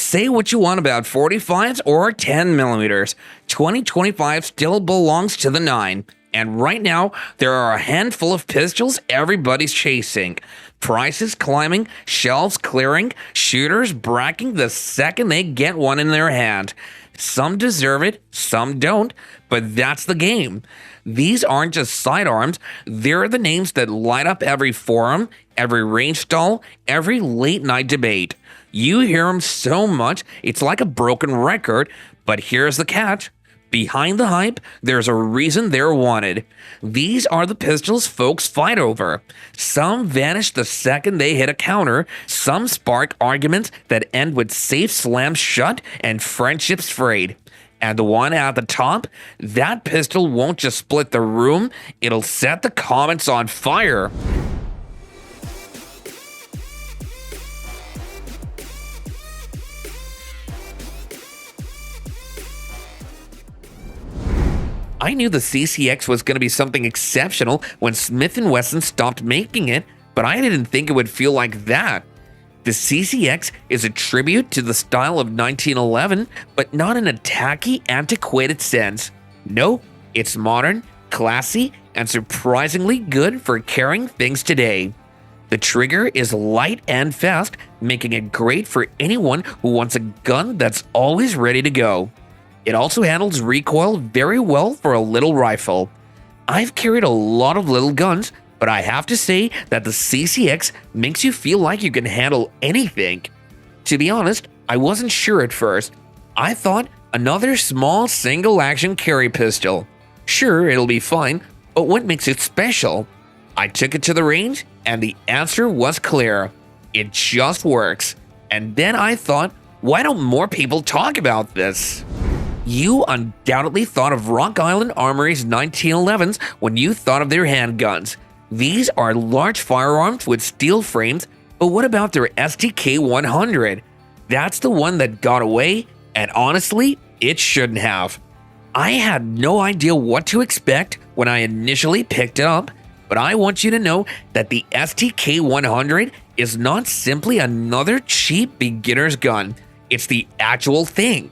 Say what you want about 45s or 10 millimeters. 2025 still belongs to the 9. And right now, there are a handful of pistols everybody's chasing. Prices climbing, shelves clearing, shooters bracking the second they get one in their hand. Some deserve it, some don't, but that's the game. These aren't just sidearms, they're the names that light up every forum, every range stall, every late night debate. You hear them so much, it's like a broken record, but here's the catch. Behind the hype, there's a reason they're wanted. These are the pistols folks fight over. Some vanish the second they hit a counter, some spark arguments that end with safe slams shut and friendships frayed. And the one at the top, that pistol won't just split the room, it'll set the comments on fire. I knew the CCX was going to be something exceptional when Smith & Wesson stopped making it, but I didn't think it would feel like that. The CCX is a tribute to the style of 1911, but not in a tacky, antiquated sense. No, it's modern, classy, and surprisingly good for carrying things today. The trigger is light and fast, making it great for anyone who wants a gun that's always ready to go. It also handles recoil very well for a little rifle. I've carried a lot of little guns, but I have to say that the CCX makes you feel like you can handle anything. To be honest, I wasn't sure at first. I thought another small single-action carry pistol. Sure, it'll be fine, but what makes it special? I took it to the range, and the answer was clear. It just works. And then I thought, why don't more people talk about this? You undoubtedly thought of Rock Island Armory's 1911s when you thought of their handguns. These are large firearms with steel frames, but what about their STK 100? That's the one that got away, and honestly, it shouldn't have. I had no idea what to expect when I initially picked it up, but I want you to know that the STK 100 is not simply another cheap beginner's gun. It's the actual thing.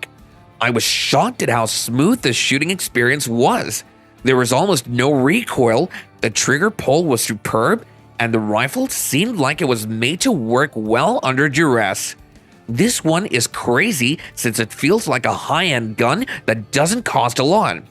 I was shocked at how smooth the shooting experience was. There was almost no recoil, the trigger pull was superb, and the rifle seemed like it was made to work well under duress. This one is crazy since it feels like a high-end gun that doesn't cost a lot.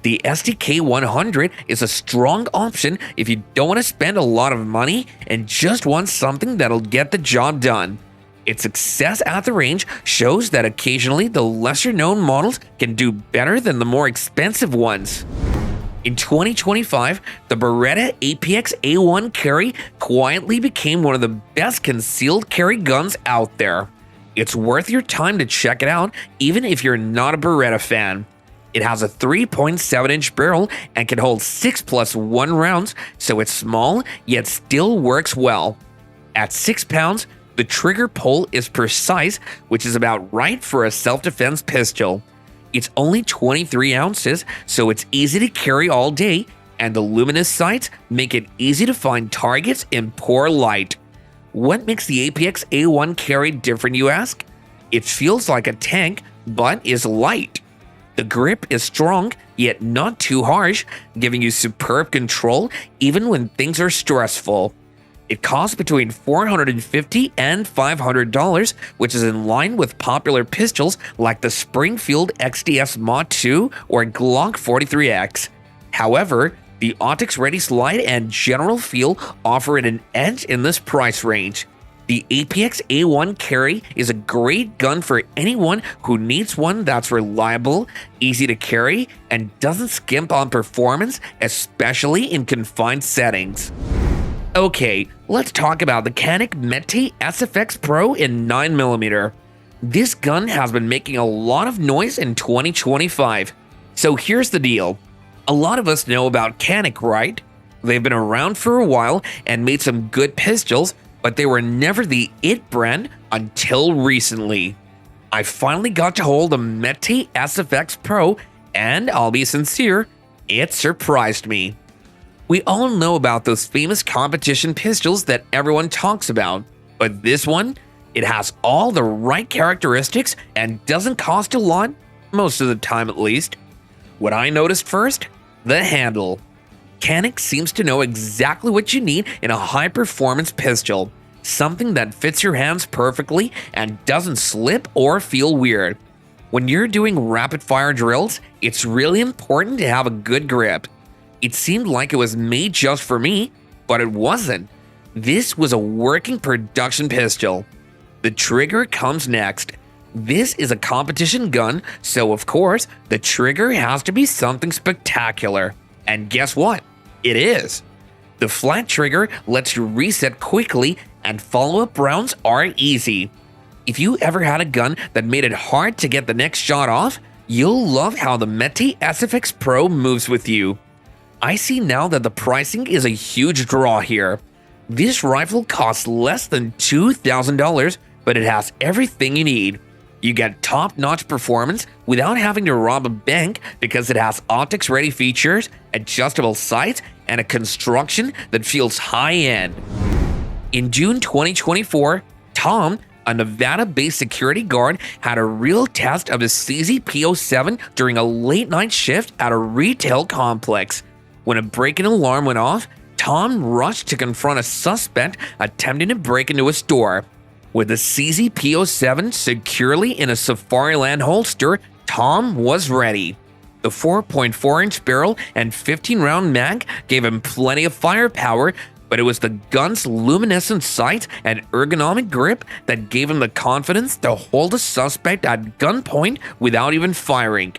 The STK 100 is a strong option if you don't want to spend a lot of money and just want something that'll get the job done. Its success at the range shows that occasionally the lesser-known models can do better than the more expensive ones. In 2025, the Beretta APX A1 Carry quietly became one of the best concealed carry guns out there. It's worth your time to check it out, even if you're not a Beretta fan. It has a 3.7-inch barrel and can hold 6+1 rounds, so it's small yet still works well. At 6 pounds, the trigger pull is precise, which is about right for a self-defense pistol. It's only 23 ounces, so it's easy to carry all day, and the luminous sights make it easy to find targets in poor light. What makes the APX A1 Carry different, you ask? It feels like a tank, but is light. The grip is strong, yet not too harsh, giving you superb control even when things are stressful. It costs between $450 and $500, which is in line with popular pistols like the Springfield XDM Mod 2 or Glock 43X. However, the optics-ready slide and general feel offer it an edge in this price range. The APX A1 Carry is a great gun for anyone who needs one that's reliable, easy to carry, and doesn't skimp on performance, especially in confined settings. Okay, let's talk about the Canik Mete SFX Pro in 9mm. This gun has been making a lot of noise in 2025. So here's the deal. A lot of us know about Canik, right? They've been around for a while and made some good pistols, but they were never the it brand until recently. I finally got to hold the Mete SFX Pro, and I'll be sincere, it surprised me. We all know about those famous competition pistols that everyone talks about, but this one, It has all the right characteristics and doesn't cost a lot, most of the time at least. What I noticed first? The handle. Canik seems to know exactly what you need in a high-performance pistol, something that fits your hands perfectly and doesn't slip or feel weird. When you're doing rapid-fire drills, it's really important to have a good grip. It seemed like it was made just for me, but it wasn't. This was a working production pistol. The trigger comes next. This is a competition gun, so of course, the trigger has to be something spectacular. And guess what? It is. The flat trigger lets you reset quickly, and follow-up rounds are easy. If you ever had a gun that made it hard to get the next shot off, you'll love how the Mete SFX Pro moves with you. I see now that the pricing is a huge draw here. This rifle costs less than $2,000, but it has everything you need. You get top-notch performance without having to rob a bank because it has optics-ready features, adjustable sights, and a construction that feels high-end. In June 2024, Tom, a Nevada-based security guard, had a real test of his CZ-P07 during a late-night shift at a retail complex. When a break-in alarm went off, Tom rushed to confront a suspect attempting to break into a store. With the CZ-P07 securely in a Safariland holster, Tom was ready. The 4.4-inch barrel and 15-round mag gave him plenty of firepower, but it was the gun's luminescent sight and ergonomic grip that gave him the confidence to hold a suspect at gunpoint without even firing.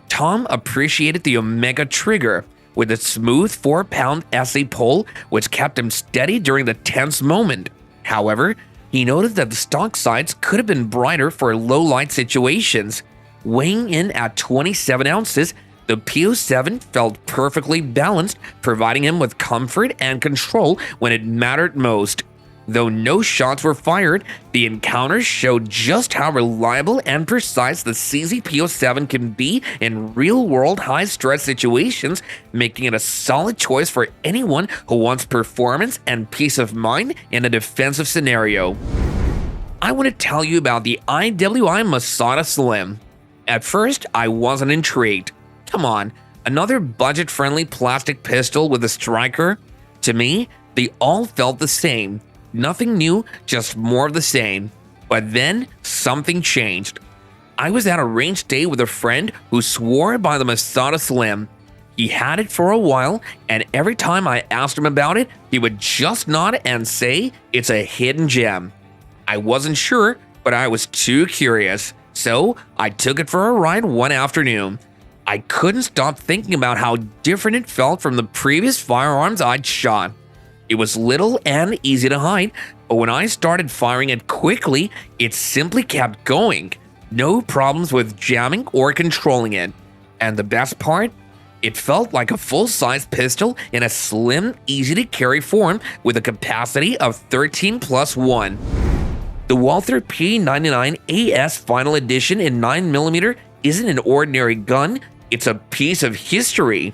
Tom appreciated the Omega trigger, with its smooth 4-pound SA pull, which kept him steady during the tense moment. However, he noted that the stock sights could have been brighter for low-light situations. Weighing in at 27 ounces, the P07 felt perfectly balanced, providing him with comfort and control when it mattered most. Though no shots were fired, the encounters showed just how reliable and precise the CZ-P07 can be in real-world high-stress situations, making it a solid choice for anyone who wants performance and peace of mind in a defensive scenario. I want to tell you about the IWI Masada Slim. At first, I wasn't intrigued. Come on, another budget-friendly plastic pistol with a striker? To me, they all felt the same. Nothing new, just more of the same. But then, something changed. I was at a range day with a friend who swore by the Masada Slim. He had it for a while, and every time I asked him about it, he would just nod and say it's a hidden gem. I wasn't sure, but I was too curious, so I took it for a ride one afternoon. I couldn't stop thinking about how different it felt from the previous firearms I'd shot. It was little and easy to hide, but when I started firing it quickly, it simply kept going. No problems with jamming or controlling it. And the best part? It felt like a full-size pistol in a slim, easy-to-carry form with a capacity of 13+1. The Walther P239 AS Final Edition in 9mm isn't an ordinary gun, it's a piece of history.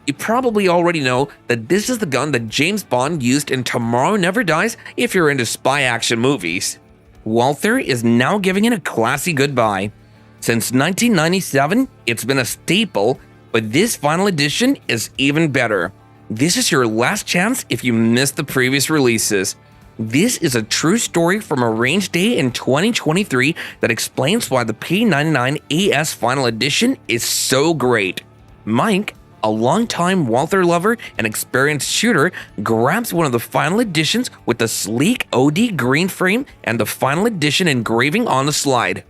You probably already know that this is the gun that James Bond used in Tomorrow Never Dies if you're into spy action movies. Walther is now giving it a classy goodbye. Since 1997, it's been a staple, but this final edition is even better. This is your last chance if you missed the previous releases. This is a true story from a range day in 2023 that explains why the P239 AS Final Edition is so great. Mike, a longtime Walther lover and experienced shooter, grabs one of the final editions with the sleek OD green frame and the final edition engraving on the slide.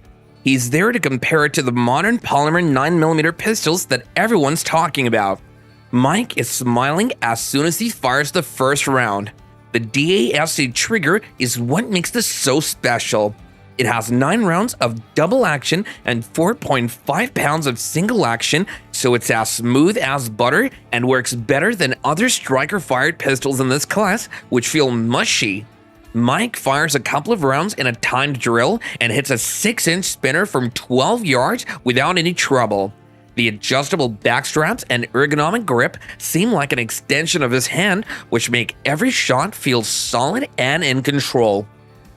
He's there to compare it to the modern polymer 9mm pistols that everyone's talking about. Mike is smiling as soon as he fires the first round. The DASC trigger is what makes this so special. It has 9 rounds of double action and 4.5 pounds of single action, so it's as smooth as butter and works better than other striker-fired pistols in this class, which feel mushy. Mike fires a couple of rounds in a timed drill and hits a 6-inch spinner from 12 yards without any trouble. The adjustable backstraps and ergonomic grip seem like an extension of his hand, which make every shot feel solid and in control.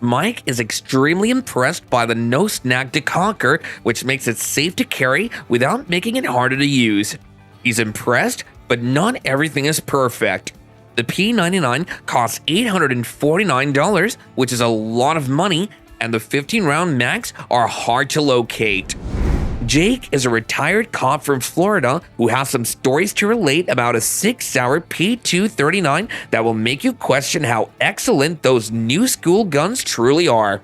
Mike is extremely impressed by the no snag decocker, which makes it safe to carry without making it harder to use. He's impressed, but not everything is perfect. The P99 costs $849, which is a lot of money, and the 15-round mags are hard to locate. Jake is a retired cop from Florida who has some stories to relate about a Sig Sauer P239 that will make you question how excellent those new school guns truly are.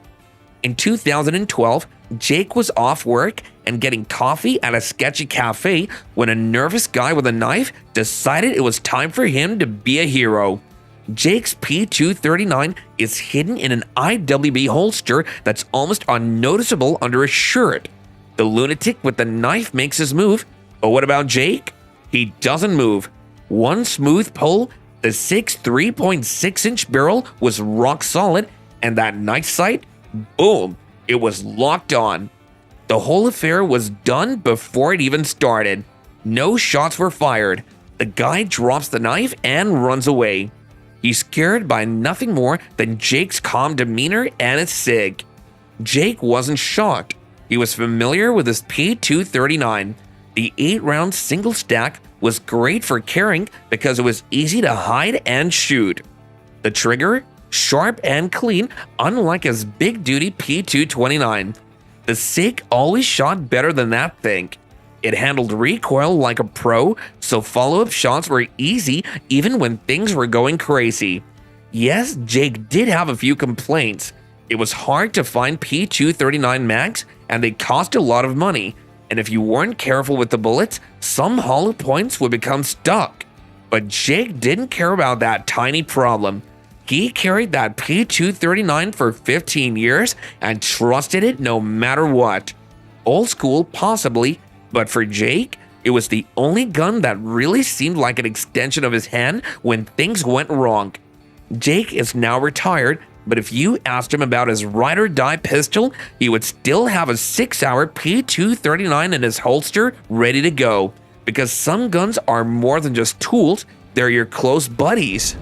In 2012, Jake was off work and getting coffee at a sketchy cafe when a nervous guy with a knife decided it was time for him to be a hero. Jake's P239 is hidden in an IWI holster that's almost unnoticeable under his shirt. The lunatic with the knife makes his move, but what about Jake? He doesn't move. One smooth pull, the Sig's 3.6-inch barrel was rock solid, and that knife sight, boom, it was locked on. The whole affair was done before it even started. No shots were fired. The guy drops the knife and runs away. He's scared by nothing more than Jake's calm demeanor and his Sig. Jake wasn't shocked. He was familiar with his P239. The 8-round single stack was great for carrying because it was easy to hide and shoot. The trigger, sharp and clean, unlike his big-duty P229. The Sig always shot better than that thing. It handled recoil like a pro, so follow-up shots were easy even when things were going crazy. Yes, Jake did have a few complaints. It was hard to find P239 mags, and they cost a lot of money, and if you weren't careful with the bullets, some hollow points would become stuck. But Jake didn't care about that tiny problem. He carried that P239 for 15 years and trusted it no matter what. Old school, possibly, but for Jake, it was the only gun that really seemed like an extension of his hand when things went wrong. Jake is now retired, but if you asked him about his ride-or-die pistol, he would still have a 6 Sauer P239 in his holster ready to go, because some guns are more than just tools, they're your close buddies.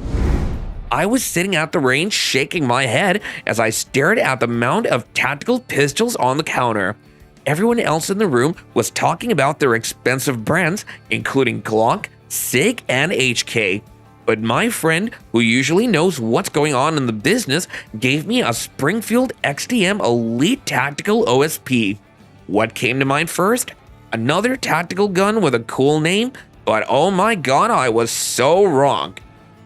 I was sitting at the range shaking my head as I stared at the mound of tactical pistols on the counter. Everyone else in the room was talking about their expensive brands, including Glock, Sig, and HK. But my friend, who usually knows what's going on in the business, gave me a Springfield XDM Elite Tactical OSP. What came to mind first? Another tactical gun with a cool name, but oh my god, I was so wrong.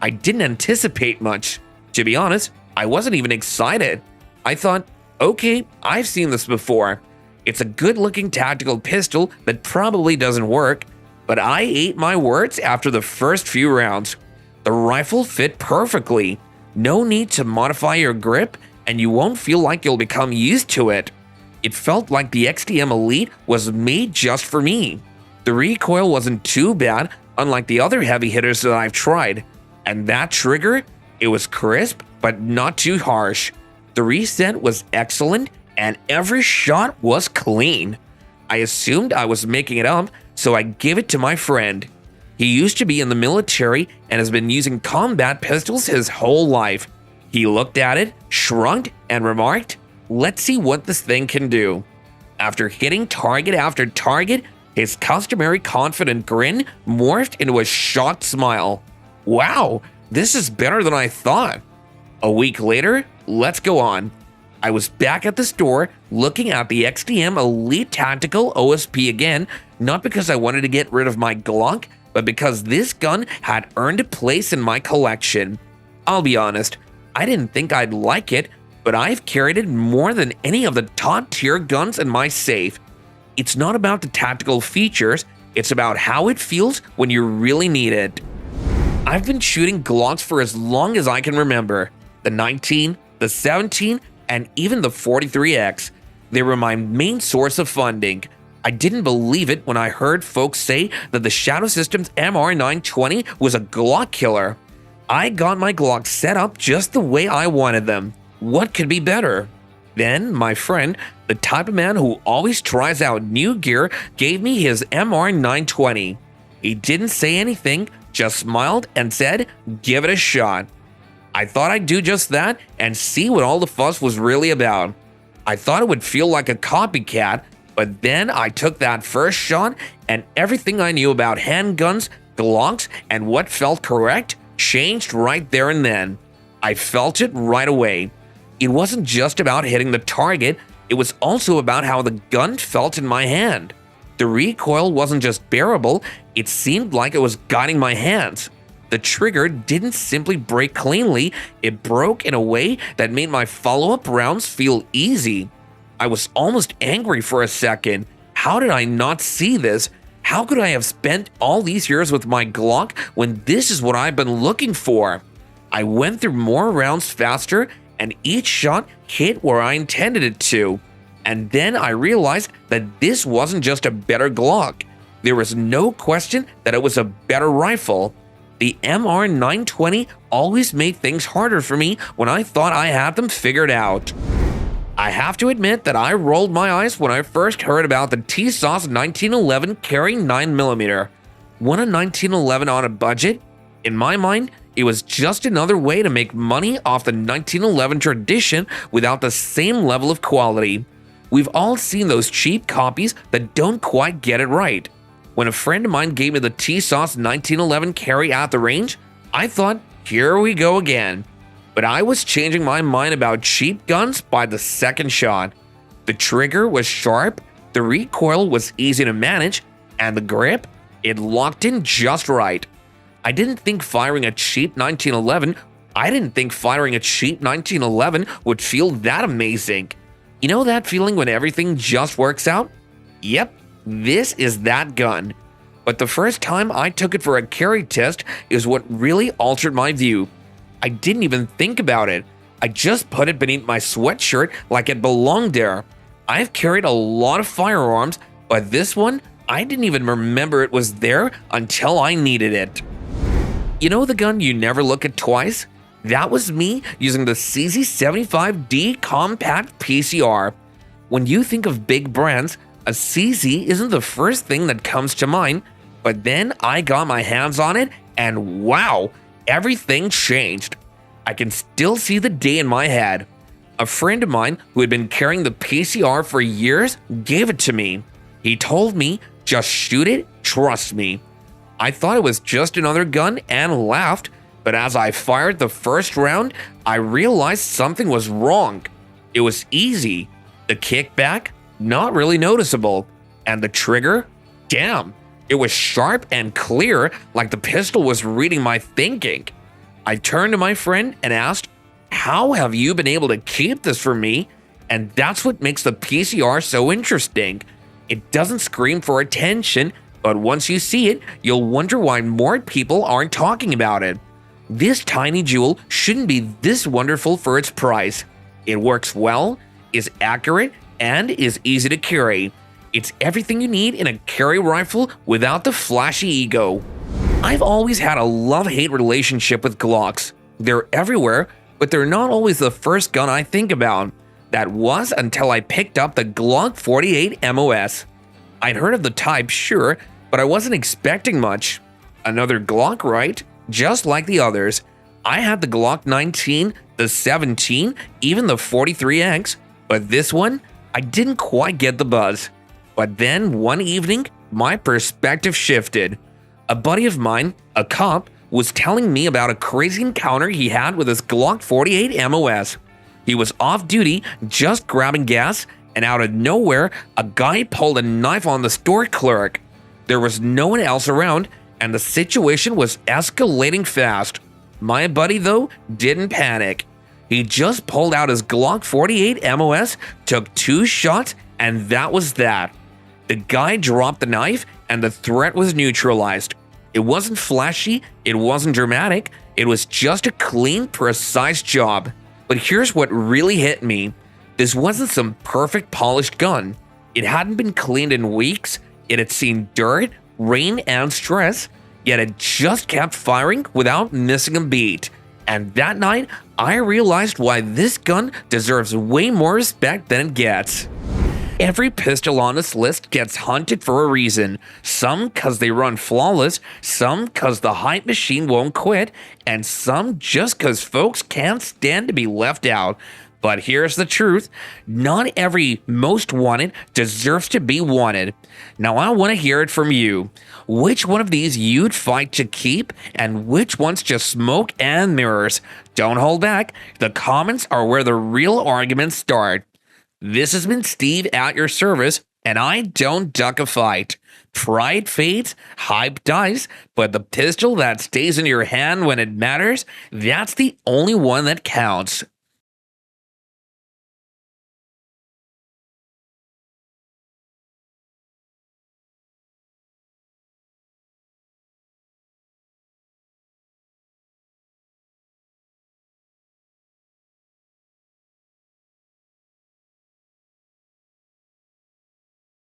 I didn't anticipate much. To be honest, I wasn't even excited. I thought, okay, I've seen this before. It's a good-looking tactical pistol that probably doesn't work, but I ate my words after the first few rounds. The rifle fit perfectly. No need to modify your grip, and you won't feel like you'll become used to it. It felt like the XDM Elite was made just for me. The recoil wasn't too bad, unlike the other heavy hitters that I've tried. And that trigger, it was crisp, but not too harsh. The reset was excellent, and every shot was clean. I assumed I was making it up, so I gave it to my friend. He used to be in the military and has been using combat pistols his whole life. He looked at it, shrugged, and remarked, "Let's see what this thing can do." After hitting target after target, his customary confident grin morphed into a shocked smile. Wow, this is better than I thought. A week later, let's go on. I was back at the store looking at the XDM Elite Tactical OSP again, not because I wanted to get rid of my Glock, but because this gun had earned a place in my collection. I'll be honest, I didn't think I'd like it, but I've carried it more than any of the top tier guns in my safe. It's not about the tactical features, it's about how it feels when you really need it. I've been shooting Glocks for as long as I can remember. The 19, the 17, and even the 43X. They were my main source of funding. I didn't believe it when I heard folks say that the Shadow Systems MR920 was a Glock killer. I got my Glock set up just the way I wanted them. What could be better? Then, my friend, the type of man who always tries out new gear, gave me his MR920. He didn't say anything, just smiled and said, "Give it a shot." I thought I'd do just that and see what all the fuss was really about. I thought it would feel like a copycat, but then I took that first shot and everything I knew about handguns, Glocks, and what felt correct changed right there and then. I felt it right away. It wasn't just about hitting the target, it was also about how the gun felt in my hand. The recoil wasn't just bearable, it seemed like it was guiding my hands. The trigger didn't simply break cleanly, it broke in a way that made my follow-up rounds feel easy. I was almost angry for a second. How did I not see this? How could I have spent all these years with my Glock when this is what I've been looking for? I went through more rounds faster and each shot hit where I intended it to. And then I realized that this wasn't just a better Glock. There was no question that it was a better rifle. The MR920 always made things harder for me when I thought I had them figured out. I have to admit that I rolled my eyes when I first heard about the Tisas 1911 Carry 9mm. Want a 1911 on a budget? In my mind, it was just another way to make money off the 1911 tradition without the same level of quality. We've all seen those cheap copies that don't quite get it right. When a friend of mine gave me the Tisas 1911 Carry at the range, I thought, here we go again. But I was changing my mind about cheap guns by the second shot. The trigger was sharp, the recoil was easy to manage, and the grip, it locked in just right. I didn't think firing a cheap 1911 would feel that amazing. You know that feeling when everything just works out? Yep, this is that gun. But the first time I took it for a carry test is what really altered my view. I didn't even think about it. I just put it beneath my sweatshirt like it belonged there. I've carried a lot of firearms, but this one, I didn't even remember it was there until I needed it. You know the gun you never look at twice? That was me using the CZ75D Compact PCR. When you think of big brands, a CZ isn't the first thing that comes to mind, but then I got my hands on it and wow, everything changed. I can still see the day in my head. A friend of mine who had been carrying the PCR for years gave it to me. He told me, just shoot it, trust me. I thought it was just another gun and laughed, but as I fired the first round, I realized something was wrong. It was easy. The kickback, not really noticeable. And the trigger, damn, it was sharp and clear like the pistol was reading my thinking. I turned to my friend and asked, how have you been able to keep this from me? And that's what makes the PCR so interesting. It doesn't scream for attention, but once you see it, you'll wonder why more people aren't talking about it. This tiny jewel shouldn't be this wonderful for its price. It works well, is accurate, and is easy to carry. It's everything you need in a carry rifle without the flashy ego. I've always had a love-hate relationship with Glocks. They're everywhere, but they're not always the first gun I think about. That was until I picked up the Glock 48 MOS. I'd heard of the type, sure, but I wasn't expecting much. Another Glock, right? Just like the others. I had the Glock 19, the 17, even the 43X, but this one, I didn't quite get the buzz. But then one evening, my perspective shifted. A buddy of mine, a cop, was telling me about a crazy encounter he had with his Glock 48 MOS. He was off duty, just grabbing gas, and out of nowhere, a guy pulled a knife on the store clerk. There was no one else around, and the situation was escalating fast. My buddy, though, didn't panic. He just pulled out his Glock 48 MOS, took 2 shots, and that was that. The guy dropped the knife, and the threat was neutralized. It wasn't flashy, it wasn't dramatic, it was just a clean, precise job. But here's what really hit me. This wasn't some perfect polished gun. It hadn't been cleaned in weeks, it had seen dirt, rain, and stress, yet it just kept firing without missing a beat. And that night, I realized why this gun deserves way more respect than it gets. Every pistol on this list gets hunted for a reason. Some because they run flawless, some because the hype machine won't quit, and some just because folks can't stand to be left out. But here's the truth, not every most wanted deserves to be wanted. Now I want to hear it from you. Which one of these you'd fight to keep, and which one's just smoke and mirrors? Don't hold back, the comments are where the real arguments start. This has been Steve at your service, and I don't duck a fight. Pride fades, hype dies, but the pistol that stays in your hand when it matters, that's the only one that counts.